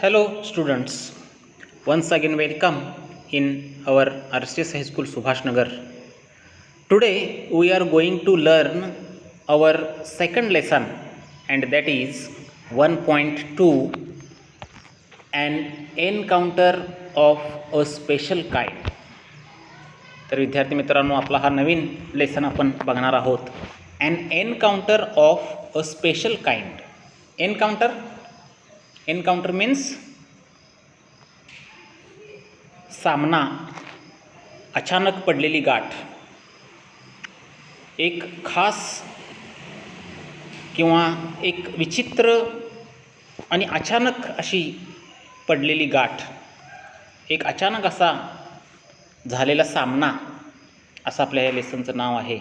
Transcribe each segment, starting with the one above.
Hello students, once again welcome in our RCS High School Subhash Nagar. Today we are going to learn our second lesson, and that is 1.2, an encounter of a special kind. तर विद्यार्थी मित्रांनो, आपला हा नवीन lesson आपण बघणार आहोत. An encounter of a special kind. Encounter means सामना, अचानक पडलेली गाठ, एक खास किंवा एक विचित्र आणि अचानक अशी पडलेली गाठ, एक अचानक असा झालेला सामना, असं आपल्या या लेसनचं नाव आहे.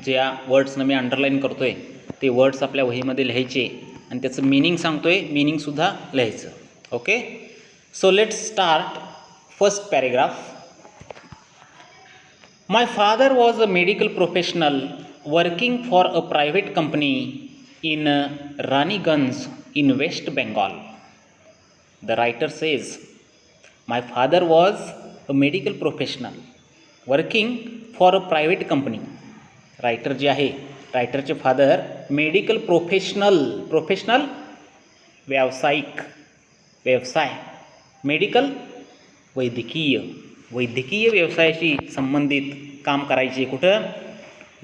ज्या वर्ड्सनं मी अंडरलाईन करतो आहे ते वर्ड्स आपल्या वहीमध्ये लिहायचे आणि त्याचं मीनिंग सांगतो आहे, मीनिंगसुद्धा लिहायचं. Okay, so let's start. First paragraph. My father was a medical professional working for a private company in Raniganj in West Bengal. The writer says, my father was a medical professional working for a private company. Writer जे आहे, रायटरचे father medical professional व्यावसायिक, व्यवसाय, medical वैद्यकीय व्यवसायाशी संबंधित काम करायचे. कुठं?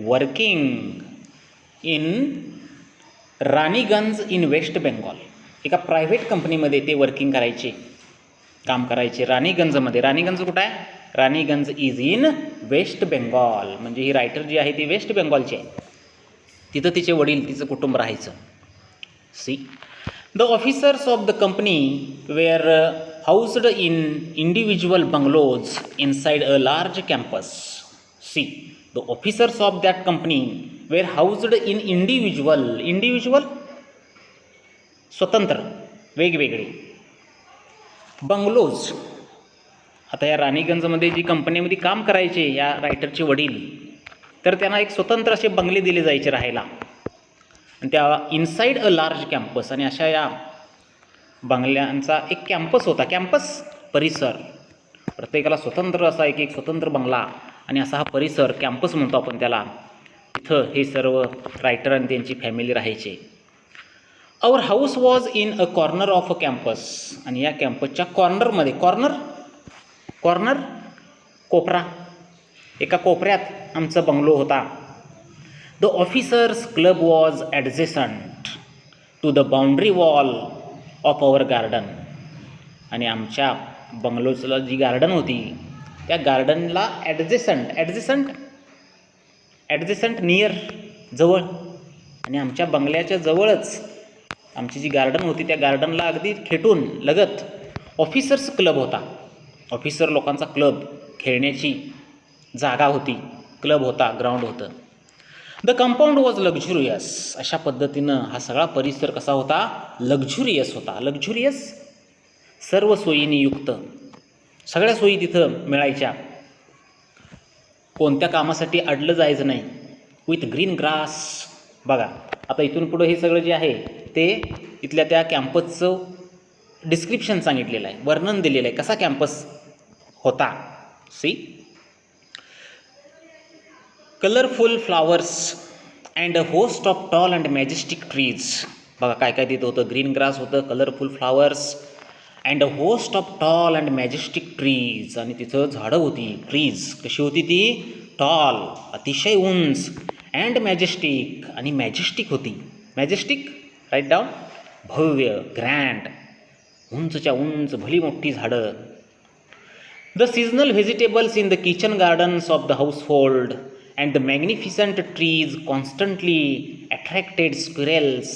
Working in Raniganj in West Bengal. एका प्रायव्हेट कंपनीमध्ये ते वर्किंग करायचे, काम करायचे रानीगंजमध्ये. रानीगंज कुठं आहे? Raniganj is in West Bengal. म्हणजे ही रायटर जी आहे ती वेस्ट बेंगॉलची आहे. तिथं तिचे वडील, तिचं कुटुंब राहायचं. See, the officers of the company were housed in individual bungalows inside a large campus. See, the officers of that company were housed in individual स्वतंत्र, वेगवेगळे बंगलोज. आता या रानीगंजमध्ये जी कंपनीमध्ये काम करायचे या रायटरचे वडील, तर त्यांना एक स्वतंत्र असे बंगले दिले जायचे राहायला, आणि त्या इनसाइड अ लार्ज कॅम्पस. आणि अशा या बंगल्यांचा एक कॅम्पस होता. कॅम्पस, परिसर. प्रत्येकाला स्वतंत्र असा एक स्वतंत्र बंगला आणि असा हा परिसर, कॅम्पस म्हणतो आपण त्याला. इथं हे सर्व रायटर आणि त्यांची फॅमिली राहायचे. Our house was in a corner of a campus. आणि या कॅम्पसच्या कॉर्नरमध्ये, कॉर्नर कोपरा, एका कोपऱ्यात आमचा बंगलो होता. The officers club was adjacent to the boundary wall of our garden. आणि आमच्या बंगलोजला जी गार्डन होती त्या गार्डनला ॲडजेसंट नियर, जवळ, आणि आमच्या बंगल्याच्या जवळच आमची जी गार्डन होती त्या गार्डनला अगदी खेटून लगत ऑफिसर्स क्लब होता. ऑफिसर लोकांचा क्लब, खेळण्याची जागा होती, क्लब होता, ग्राउंड होतं. The compound was luxurious. अशा पद्धतीनं हा सगळा परिसर कसा होता? लक्झुरियस होता. लक्झुरियस, सर्व सोयींनी युक्त, सगळ्या सोयी तिथं मिळायच्या. कोणत्या कामासाठी अडलं जायचं नाही. With green grass. बघा, आता इथून पुढं हे सगळं जे आहे ते इथल्या त्या कॅम्पसचं डिस्क्रिप्शन सांगितलेलं आहे, वर्णन दिलेलं आहे, कसा कॅम्पस होता. See, colourful flowers and a host of tall and majestic trees. बघा काय काय तिथं होतं. ग्रीन ग्रास होतं, colourful flowers and a host of tall and majestic trees. आणि तिथं झाडं होती. ट्रीज कशी होती ती? टॉल, अतिशय उंच, अँड मॅजेस्टिक, आणि मॅजेस्टिक होती. मॅजेस्टिक, राईट डाऊन, भव्य, ग्रँड, उंचच्या उंच, भली मोठी झाडं. The seasonal vegetables in the kitchen gardens of the household and the magnificent trees constantly attracted squirrels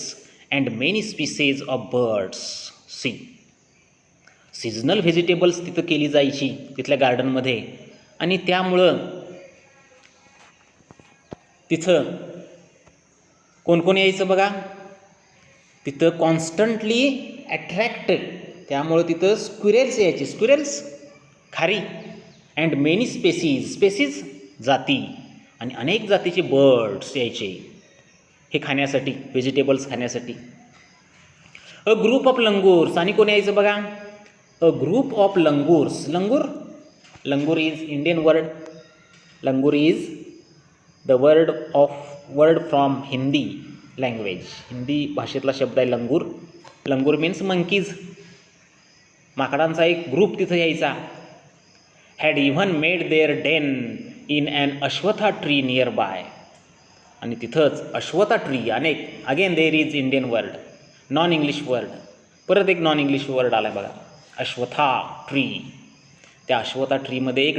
and many species of birds. See, seasonal vegetables तिथं केली जायची तिथल्या गार्डनमध्ये, आणि त्यामुळं तिथं कोण कोण यायचं बघा. तिथं कॉन्स्टंटली अट्रॅक्टेड, त्यामुळं तिथं स्क्विरेल्स यायचे. स्क्विरेल्स, खारी, अँड मेनी स्पेसीज, जाती, आणि अनेक जातीचे बर्ड्स यायचे हे खाण्यासाठी, व्हेजिटेबल्स खाण्यासाठी. अ ग्रुप ऑफ लंगूर्स, आणि कोणी यायचं बघा, अ group of langurs. Langur, langur is Indian word. Langur is the word from Hindi language. Hindi भाषेतला शब्द आहे लंगूर. लंगूर मीन्स मंकीज, माकडांचा एक ग्रुप तिथं यायचा. Had even made their den in an ashwatha tree nearby. आणि तिथंच अश्वथा ट्री, अनेक, again there is Indian word, non English word, परत एक नॉन इंग्लिश वर्ड आला आहे बघा, अश्वथा ट्री. त्या अश्वथा ट्रीमध्ये एक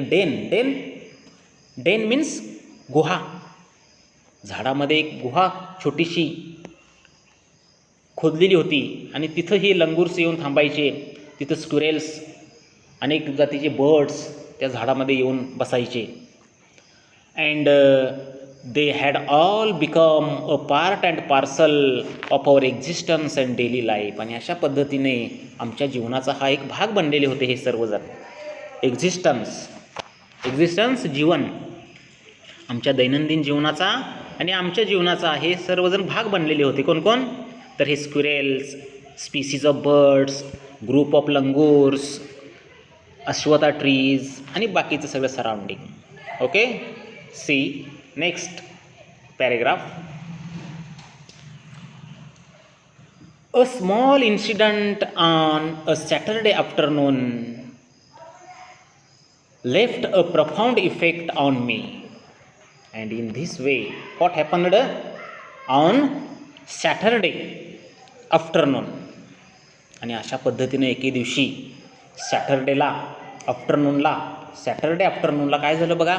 डेन मीन्स गुहा. झाडामध्ये एक गुहा छोटीशी खोदलेली होती आणि तिथं हे लंगूर्स येऊन थांबायचे. तिथं स्क्विरेल्स, अनेक जातीचे बर्ड्स त्या झाडामध्ये येऊन बसायचे. And they had all become a part and parcel of our existence and daily life. आणि अशा पद्धतीने आमच्या जीवनाचा हा एक भाग बनलेले होते हे सर्वजण. एक्झिस्टन्स जीवन, आमच्या दैनंदिन जीवनाचा आणि आमच्या जीवनाचा हे सर्वजण भाग बनलेले होते. कोण कोण? तर हे squirrels, species of birds, group of langurs, ashwatha trees आणि बाकीचं सगळं surrounding. Okay, see next paragraph. A small incident on a Saturday afternoon left a profound effect on me, and in this way what happened on Saturday afternoon. आणि अशा पद्धतीने एके दिवशी Saturday आफ्टरनूनला काय झालं बघा,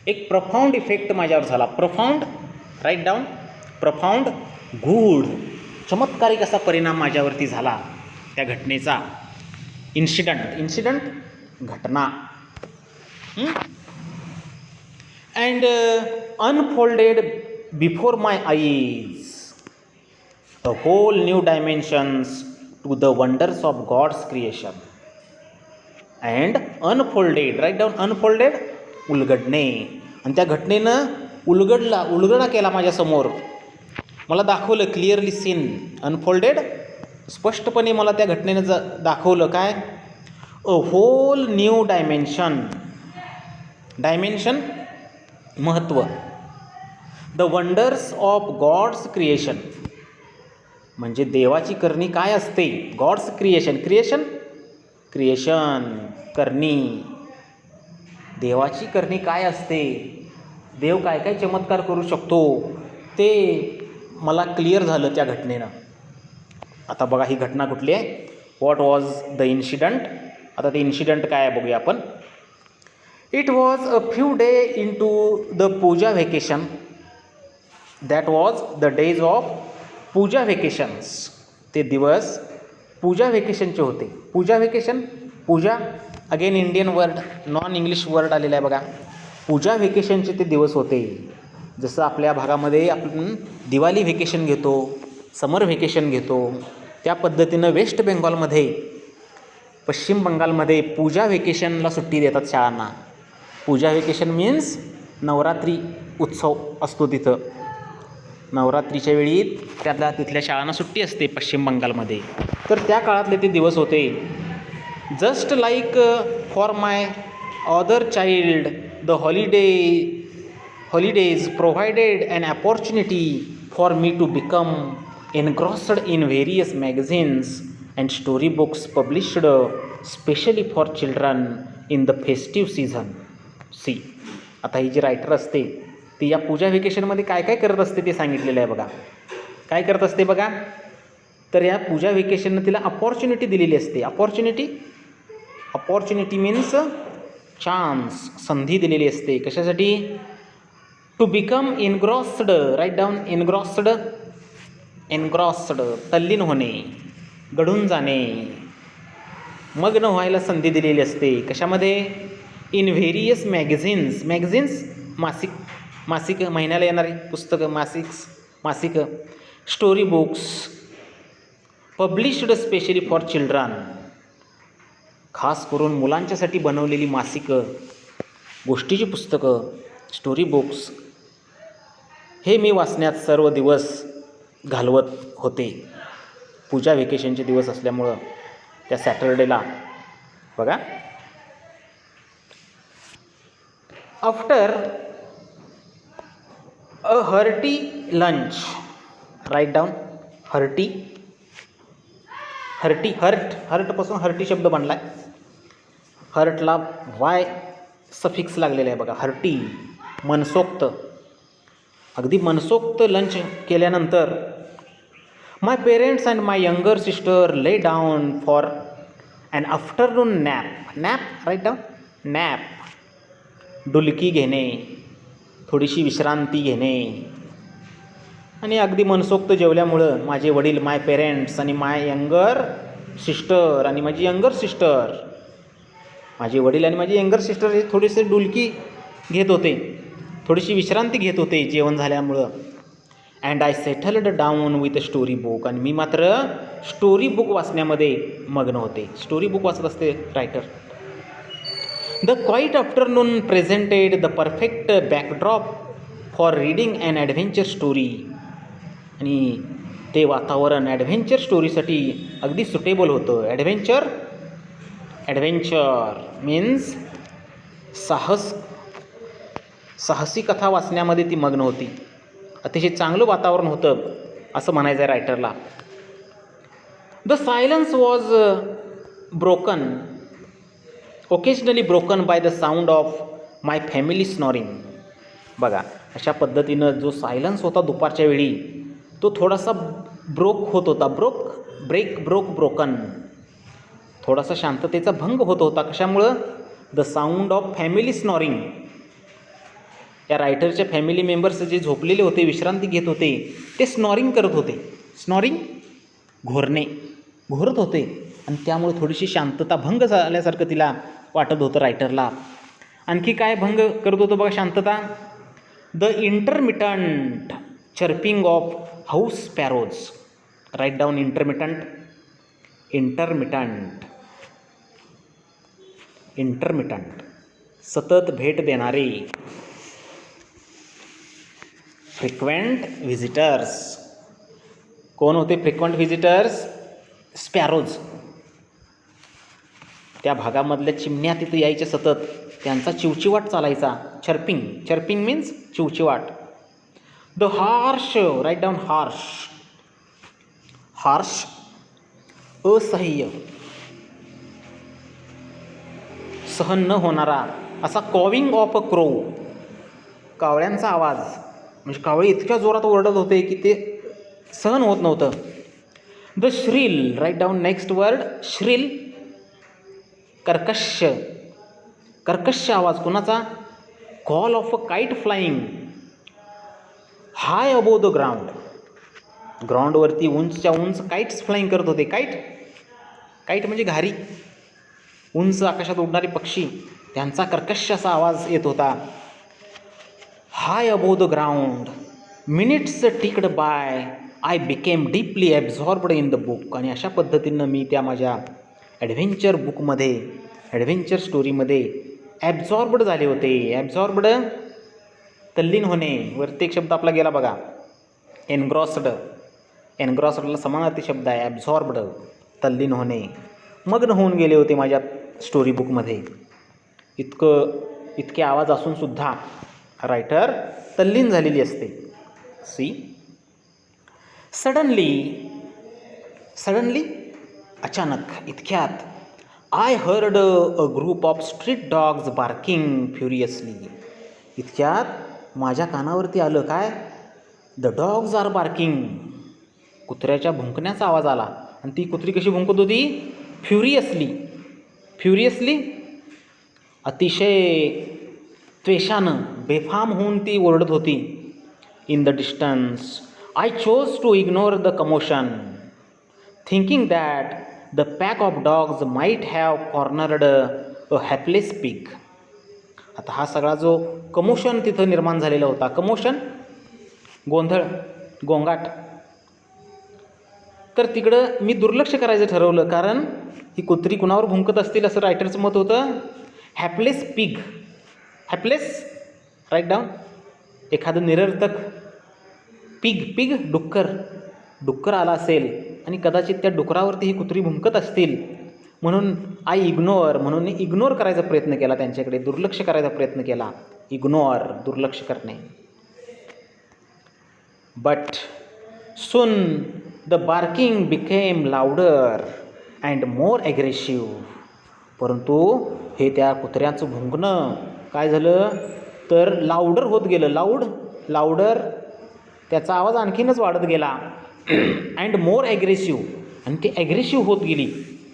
एक प्रफाऊंड इफेक्ट माझ्यावर झाला. प्रफाऊंड, राईट डाऊन, प्रफाऊंड, गूढ, चमत्कारिक असा परिणाम माझ्यावरती झाला त्या घटनेचा. इन्सिडंट घटना. And unfolded before my eyes the whole new dimensions to the wonders of God's creation. And unfolded, right down, unfolded, उलगडणे. आणि त्या घटनेनं उलगडा केला माझ्यासमोर, मला दाखवलं, क्लिअरली सीन. अनफोल्डेड, स्पष्टपणे मला त्या घटनेनं दाखवलं काय, अ होल न्यू डायमेन्शन. महत्त्व. The wonders of God's creation, म्हणजे देवाची करणी काय असते. गॉड्स क्रिएशन करणी, देवाची करणी काय असते, देव काय काय चमत्कार करू शकतो, ते मला क्लिअर झालं त्या घटनेनं. आता बघा ही घटना कुठली आहे, व्हॉट वॉज द इन्सिडंट. आता ते इन्सिडंट काय आहे बघूया आपण. It was a few day into the puja vacation. That was the days of puja vacations. ते दिवस पूजा व्हेकेशनचे होते. Puja again Indian word, non English word आलेला आहे बघा. पूजा व्हेकेशनचे ते दिवस होते. जसं आपल्या भागामध्ये आपण दिवाळी व्हेकेशन घेतो, समर व्हेकेशन घेतो, त्या पद्धतीनं वेस्ट बेंगॉलमध्ये, पश्चिम बंगालमध्ये पूजा व्हेकेशनला सुट्टी देतात शाळांना. पूजा व्हेकेशन मीन्स नवरात्री उत्सव असतो तिथं. नवरात्रीच्या वेळी तिथल्या शाळांना सुट्टी असते पश्चिम बंगालमध्ये. तर त्या काळातले ते दिवस होते. Just like for my other child the holidays provided an opportunity for me to become engrossed in various magazines and storybooks published specially for children in the festive season. See, आता ही जी रायटर असते ती या पूजा व्हेकेशनमध्ये काय काय करत असते ते सांगितलेलं आहे बघा. काय करत असते बघा, तर या पूजा व्हेकेशननं तिला अपॉर्च्युनिटी दिलेली असते. अपॉर्च्युनिटी मीन्स चान्स, संधी दिलेली असते. कशासाठी? To become engrossed, right down, engrossed, तल्लीन होणे, गढून जाणे, मग्न व्हायला संधी दिलेली असते. कशामध्ये? इन व्हेरियस मॅगझिन्स, मासिक महिन्याला येणारी पुस्तकं, मासिक, story books published specially for children, खास करून मुलांच्यासाठी बनवलेली मासिकं, गोष्टीची पुस्तकं, स्टोरी बुक्स, हे मी वाचण्यात सर्व दिवस घालवत होते. पूजा व्हेकेशनचे दिवस असल्यामुळं त्या सॅटरडेला बघा. After a hearty lunch, right down hearty, हर्टपासून हर्टी शब्द बनला आहे. हर्टला वाय सफिक्स लागलेला आहे बघा. हर्टी मनसोक्त, अगदी मनसोक्त लंच केल्यानंतर my parents and my younger sister lay down for an afternoon nap. Nap right down, nap डुलकी घेणे, थोडीशी विश्रांती घेणे. आणि अगदी मनसोक्त जेवल्यामुळं माझे वडील, माय पेरेंट्स आणि माय यंगर सिस्टर, आणि माझी यंगर सिस्टर, माझे वडील आणि माझी यंगर सिस्टर हे थोडेसे डुलकी घेत होते, थोडीशी विश्रांती घेत होते जेवण झाल्यामुळं. And I settled down with a story book, आणि मी मात्र स्टोरी बुक वाचण्यामध्ये मग्न होते. स्टोरी बुक वाचत असते writer. The quiet afternoon presented the perfect backdrop for reading and adventure story. आणि ते वातावरण ॲडव्हेंचर स्टोरीसाठी अगदी सुटेबल होतं. ॲडव्हेंचर मीन्स साहसी कथा वाचण्यामध्ये ती मग्न होती. अतिशय चांगलं वातावरण होतं असं म्हणायचं आहे रायटरला. The silence was broken, occasionally broken by the sound of my family snoring. बघा, अशा पद्धतीनं जो सायलन्स होता दुपारच्या वेळी तो थोडासा ब्रोक होत होता. ब्रोकन, थोडासा शांततेचा भंग होत होता. कशामुळं? The sound of family snoring. या रायटरच्या फॅमिली मेंबर्स जे झोपलेले होते, विश्रांती घेत होते, ते स्नॉरिंग करत होते. स्नॉरिंग घोरत होते, आणि त्यामुळे थोडीशी शांतता भंग झाल्यासारखं तिला वाटत होतं रायटरला. आणखी काय भंग करत होतं बघा शांतता? The intermittent chirping of house sparrows. Right down intermittent सतत भेट देणारे. Frequent visitors. कोण होते फ्रिक्वेंट व्हिजिटर्स? स्पॅरोज. त्या भागामधल्या चिमण्या तिथं यायच्या सतत, त्यांचा चिवचिवाट चालायचा. चर्पिंग मीन्स चिवचिवाट. The harsh, right down harsh असह्य, सहन न होणारा असा कॉविंग ऑफ अ क्रो, कावळ्यांचा आवाज. म्हणजे कावळे इतक्या जोरात ओरडत होते की ते सहन होत नव्हतं. The shrill, right down next word shrill, कर्कश आवाज. कोणाचा? Call of a kite flying high above the ground. ग्राउंडवरती उंचच्या उंच काईट्स फ्लाईंग करत होते. काईट म्हणजे घारी, उंच आकाशात उडणारे पक्षी, त्यांचा कर्कश असा आवाज येत होता. High above the ground, minutes ticked by, I became deeply absorbed in the book. आणि अशा पद्धतीनं मी त्या माझ्या ॲडव्हेंचर स्टोरीमध्ये ॲब्झॉर्ब्ड झाले होते. ॲब्झॉर्ब्ड तल्लीन होणे. वरती एक शब्द आपला गेला बघा, एनग्रॉस्डला समानार्थी शब्द आहे ॲब्झॉर्ब्ड, तल्लीन होणे. मग्न होऊन गेले होते माझ्या स्टोरी बुकमध्ये. इतके आवाज असूनसुद्धा रायटर तल्लीन झालेली असते. सडनली अचानक, इतक्यात, I heard a group of street dogs barking furiously. इतक्यात माझ्या कानावरती आलं काय? The dogs are barking. कुत्र्याच्या भुंकण्याचा आवाज आला. आणि ती कुत्री कशी भुंकत होती? फ्युरियसली अतिशय त्वेषानं, बेफाम होऊन ती ओरडत होती. In the distance I chose to ignore the commotion, thinking that the pack of dogs might have cornered a hapless pig. आता हा सगळा जो कमोशन तिथं निर्माण झालेला होता, कमोशन गोंधळ, गोंगाट, तर तिकडं मी दुर्लक्ष करायचं ठरवलं. कारण ही कुत्री कुणावर भुंकत असतील असं रायटरचं मत होतं. हॅपलेस पिग, हॅपलेस, राईट डाऊन, एखादं निरर्थक. पिग डुक्कर आला असेल आणि कदाचित त्या डुकरावरती ही कुत्री भुंकत असतील म्हणून आय इग्नोअर, म्हणून इग्नोर करायचा प्रयत्न केला, त्यांच्याकडे दुर्लक्ष करायचा प्रयत्न केला. इग्नोअर, दुर्लक्ष करणे. But soon the barking became louder and more aggressive. परंतु हे त्या कुत्र्याचं भुंकणं काय झालं तर लाऊडर होत गेलं. लाऊडर त्याचा आवाज आणखीनच वाढत गेला. अँड मोर ॲग्रेसिव्ह, आणि ते ॲग्रेसिव्ह होत गेली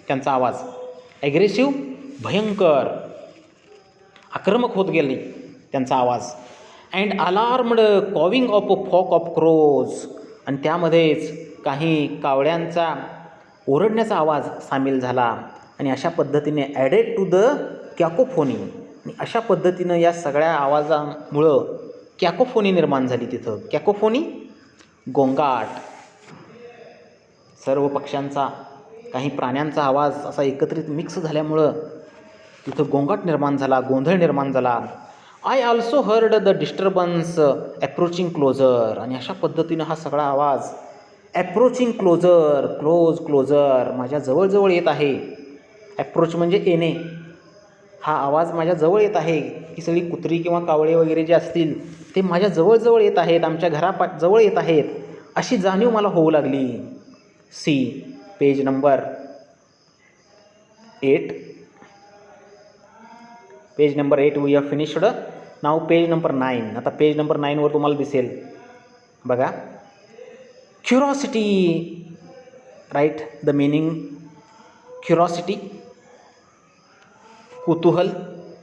त्यांचा आवाज. ॲग्रेसिव्ह, भयंकर, आक्रमक होत गेली त्यांचा आवाज. अँड अलार्मड कॉविंग ऑफ अ फॉक ऑफ क्रोज, आणि त्यामध्येच काही कावळ्यांचा ओरडण्याचा आवाज सामील झाला. आणि अशा पद्धतीने ॲडेड टू द कॅकोफोनी, आणि अशा पद्धतीनं या सगळ्या आवाजामुळं कॅकोफोनी निर्माण झाली तिथं. कॅकोफोनी, गोंगाट, सर्व पक्ष्यांचा काही प्राण्यांचा आवाज असा एकत्रित मिक्स झाल्यामुळं तिथं गोंगाट निर्माण झाला, गोंधळ निर्माण झाला. I also heard the disturbance approaching closer, आणि अशा पद्धतीनं हा सगळा आवाज ॲप्रोचिंग क्लोजर, क्लोजर, माझ्या जवळजवळ येत आहे. ॲप्रोच म्हणजे येणे. हा आवाज माझ्या जवळ येत आहे, की सगळी कुत्री किंवा कावळे वगैरे जे असतील ते माझ्या जवळजवळ येत आहेत, आमच्या जवळ येत आहेत, अशी जाणीव मला होऊ लागली. See page number 8. Page number 8 we have finished. Now page number 9. आता पेज नंबर 9वर तुम्हाला दिसेल बघा, curiosity. Right the meaning. Curiosity, कुतूहल,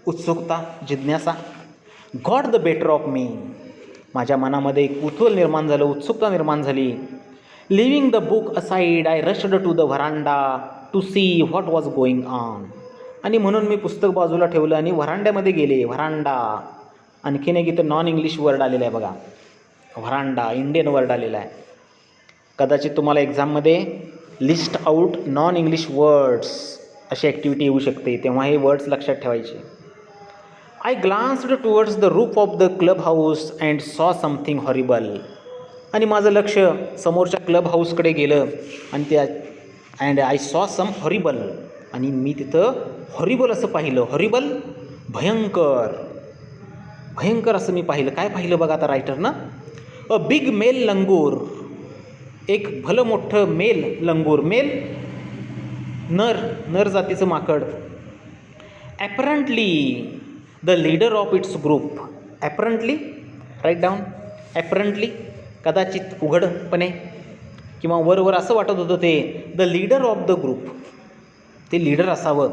उत्सुकता, जिज्ञासा. Got the better of me, माझ्या मनामध्ये कुतूहल निर्माण झालं, उत्सुकता निर्माण झाली. Leaving the book aside I rushed to the veranda to see what was going on, आणि म्हणून मी पुस्तक बाजूला ठेवलं आणि व्हरांड्यामध्ये गेले. व्हरांडा, आणखीन एक इथं नॉन इंग्लिश वर्ड आलेला आहे बघा, व्हरांडा, इंडियन वर्ड आलेला आहे. कदाचित तुम्हाला एक्झाममध्ये list out non English words अशी ॲक्टिव्हिटी येऊ शकते, तेव्हा हे वर्ड्स लक्षात ठेवायचे. I glanced towards the roof of the club house and saw something horrible, आणि माझं लक्ष समोरच्या क्लब हाऊसकडे गेलं आणि and I saw some horrible, आणि मी तिथं हॉरिबल असं पाहिलं. हॉरिबल, भयंकर, भयंकर असं मी पाहिलं. काय पाहिलं बघा आता रायटरनं, अ बिग मेल लंगूर, एक भलं मोठं मेल लंगूर. मेल, नर जातीचं माकड. Apparently the leader of its group. Apparently, right down. Apparently, कदाचित उघडपणे किंवा वर असं वाटत होतं ते the leader of the group, ते लीडर असावं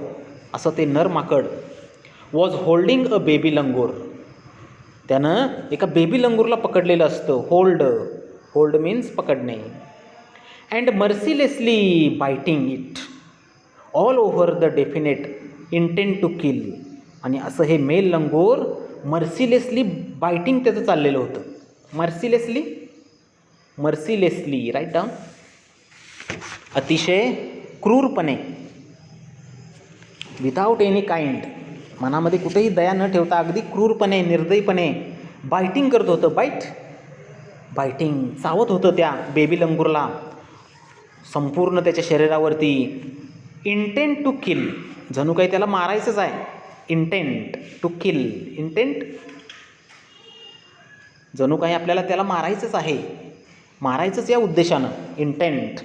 असं ते नर माकड. Was holding a baby langur, त्यानं एका बेबी लंगूरला पकडलेलं असतं. होल्ड मीन्स पकडणे. And mercilessly biting it all over the definite intent to kill, आणि असं हे मेल लंगूर मर्सिलेसली बायटिंग त्याचं चाललेलं होतं. मर्सिलेसली, राईट डाऊन. अतिशय क्रूरपणे, विदाऊट एनी काइंड, मनामध्ये कुठेही दया न ठेवता अगदी क्रूरपणे, निर्दयीपणे बायटिंग करत होतं. बायटिंग, चावत होतं त्या बेबी लंगूरला संपूर्ण त्याच्या शरीरावरती. इंटेंट टू किल, जणू काही त्याला मारायचंच आहे. इंटेंट टू किल, इंटेंट, जणू काही आपल्याला त्याला मारायचंच आहे, मारायचंच या उद्देशानं. इंटेंट,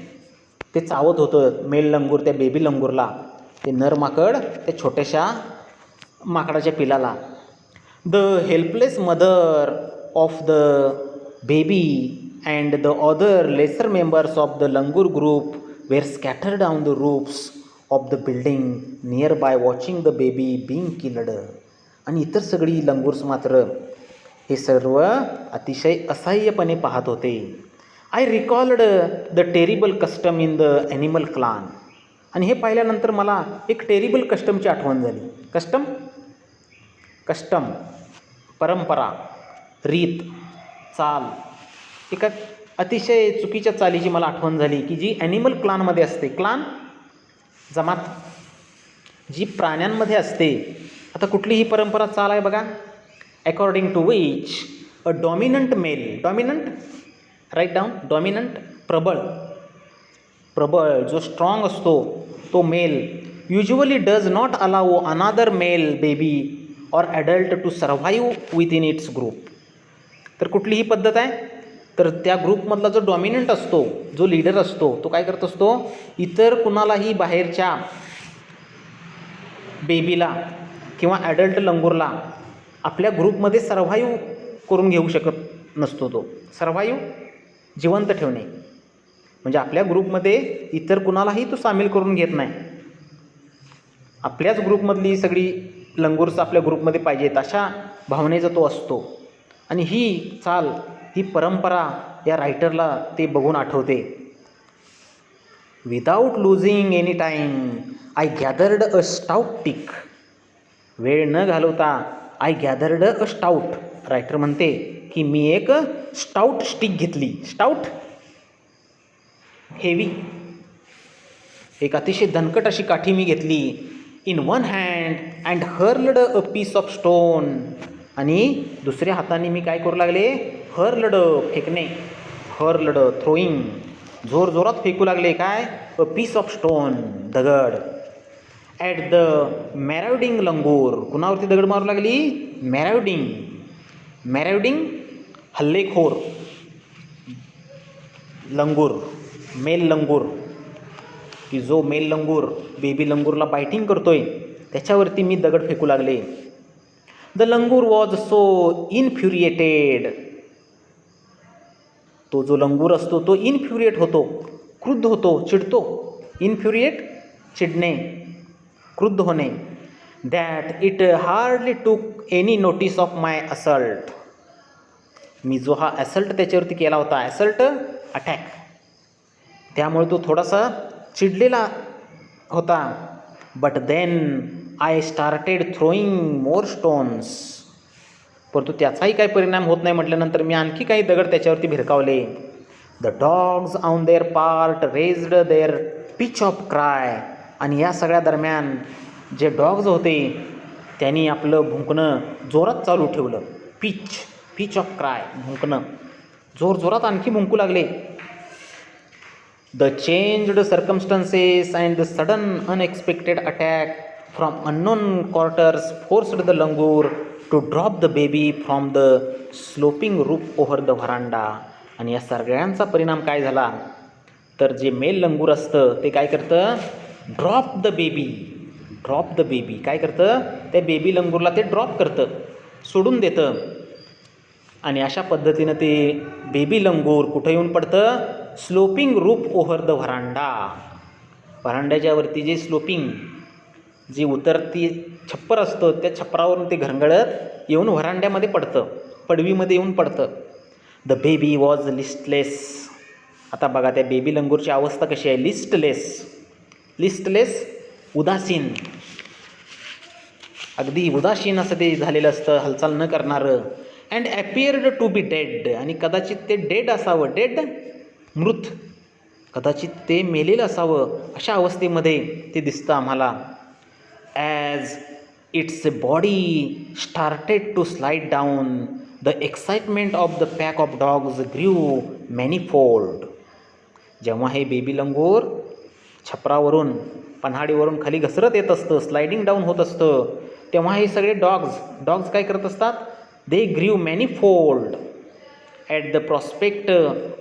ते चावत होतं मेल लंगूर त्या बेबी लंगूरला, ते नर माकड त्या छोट्याशा माकडाच्या पिलाला. The helpless mother of the baby and the other lesser members of the langur group were scattered down the roofs of the building nearby watching the baby being killed, आणि इतर सगळी लंगूर्स मात्र हे सर्व अतिशय असह्यपणे पाहत होते. I recalled the terrible custom in the animal clan, आणि हे पाहिल्यानंतर मला एक टेरिबल कस्टमची आठवण झाली. कस्टम, परंपरा, रीत, चाल, एका अतिशय चुकीच्या चालीची मला आठवण झाली की जी ॲनिमल क्लानमध्ये असते. क्लान, जमात, जी प्राण्यांमध्ये असते. आता कुठली ही परंपरा, चाल आहे बघा. According to which a dominant male, dominant, right down, dominant, प्रबळ, प्रबळ, जो स्ट्रॉंग असतो तो male usually does not allow another male baby or adult to survive within its group. तर कुठली ही पद्धत आहे, तर त्या ग्रुपमधला जो डॉमिनंट असतो, जो लीडर असतो, तो काय करत असतो, इतर कुणालाही बाहेरच्या बेबीला किंवा ॲडल्ट लंगूरला आपल्या ग्रुपमध्ये सर्व्हाइव्ह करून घेऊ शकत नसतो. तो सर्व्हाइव्ह जिवंत ठेवणे म्हणजे आपल्या ग्रुपमध्ये इतर कुणालाही तो सामील करून घेत नाही. आपल्याच ग्रुपमधली सगळी लंगूर्स आपल्या ग्रुपमध्ये पाहिजेत अशा भावनेचा तो असतो. आणि ही चाल, ही परंपरा या रायटरला ते बघून आठवते. Without losing any time I gathered a stout stick. वेळ न घालवता I gathered a stout. Writer म्हणते की मी एक स्टाउट स्टिक घेतली. स्टाउट हेवी, एक अतिशय दणकट अशी काठी मी घेतली. In one hand and hurled a piece of stone. आणि दुसऱ्या हाताने मी काय करू लागले, हर्ल्ड फेकणे, हर्ल्ड थ्रोईंग, जोर जोरात फेकू लागले. काय, अ पीस ऑफ स्टोन, दगड. ॲट द मॅराउडिंग लंगूर. कुणावरती दगड मारू लागली, मॅराउडिंग. मॅराउडिंग हल्लेखोर लंगूर, मेल लंगूर, की जो मेल लंगूर बेबी लंगूरला बायटिंग करतोय त्याच्यावरती मी दगड फेकू लागले. The langur was so infuriated. तो जो लंगूर असतो तो इन्फ्युरिएट होतो, क्रुद्ध होतो, चिडतो. इन्फ्युरिएट चिडणे, क्रुद्ध होणे. That it hardly took any notice of my assault. मी जो हा असल्ट त्याच्यावरती केला होता, असल्ट अटॅक, त्यामुळे तो थोडासा चिडलेला होता. But then I started throwing more stones. परंतु त्याचाही काही परिणाम होत नाही म्हटल्यानंतर मी आणखी काही दगड त्याच्यावरती भिरकावले. The dogs on their part raised their pitch of cry. आणि या सगळ्या दरम्यान जे डॉग्स होते त्यांनी आपलं भुंकणं जोरात चालू ठेवलं. पिच ऑफ क्राय, भुंकणं, जोर जोरात आणखी भुंकू लागले. The changed circumstances and the sudden unexpected attack from unknown quarters forced the langur to drop the baby from the sloping roof over the veranda. आणि या सगळ्यांचा परिणाम काय झाला, तर जे मेल लंगूर असतं ते काय करतं, ड्रॉप द बेबी काय करतं, त्या बेबी लंगूरला ते ड्रॉप करतं, सोडून देतं. आणि अशा पद्धतीनं ते बेबी लंगूर कुठं येऊन पडतं, स्लोपिंग रूफ ओव्हर द व्हरांडा. व्हरांड्याच्या वरती जे स्लोपिंग, जी उतरती छप्पर असतं त्या छप्परावरून ते घरंगळत येऊन व्हरांड्यामध्ये पडतं, पडवीमध्ये येऊन पडतं. The baby was listless. आता बघा त्या बेबी लंगूरची अवस्था कशी आहे, लिस्टलेस, उदासीन, अगदी उदासीन असं ते झालेलं असतं, हालचाल न करणारं. And appeared to be dead. आणि कदाचित ते डेड असावं, डेड मृत, कदाचित ते मेलेलं असावं, अशा अवस्थेमध्ये ते दिसतं आम्हाला. As its body started to slide down the excitement of the pack of dogs grew manifold. जेव्हा हे बेबी लंगूर छपरावरून, पन्हाडीवरून खाली घसरत येत असतं, स्लायडिंग डाऊन होत असतं, तेव्हा हे सगळे डॉग्स काय करत असतात, they grew manifold at the prospect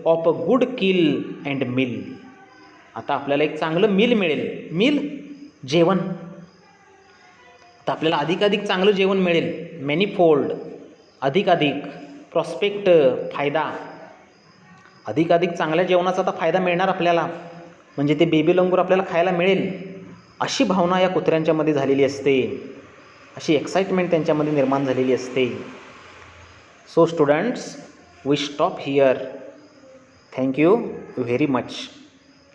of a good kill and meal. आता आपल्याला एक चांगलं मिल मिळेल, मिल जेवण, तर आपल्याला अधिकाधिक चांगलं जेवण मिळेल. मॅनिफोल्ड अधिकाधिक, प्रॉस्पेक्ट फायदा, अधिकाधिक चांगल्या जेवणाचा आता फायदा मिळणार आपल्याला, म्हणजे ते बेबी लंगूर आपल्याला खायला मिळेल, अशी भावना या कुत्र्यांच्यामध्ये झालेली असते, अशी एक्साइटमेंट त्यांच्यामध्ये निर्माण झालेली असते. So students, we stop here. Thank you very much.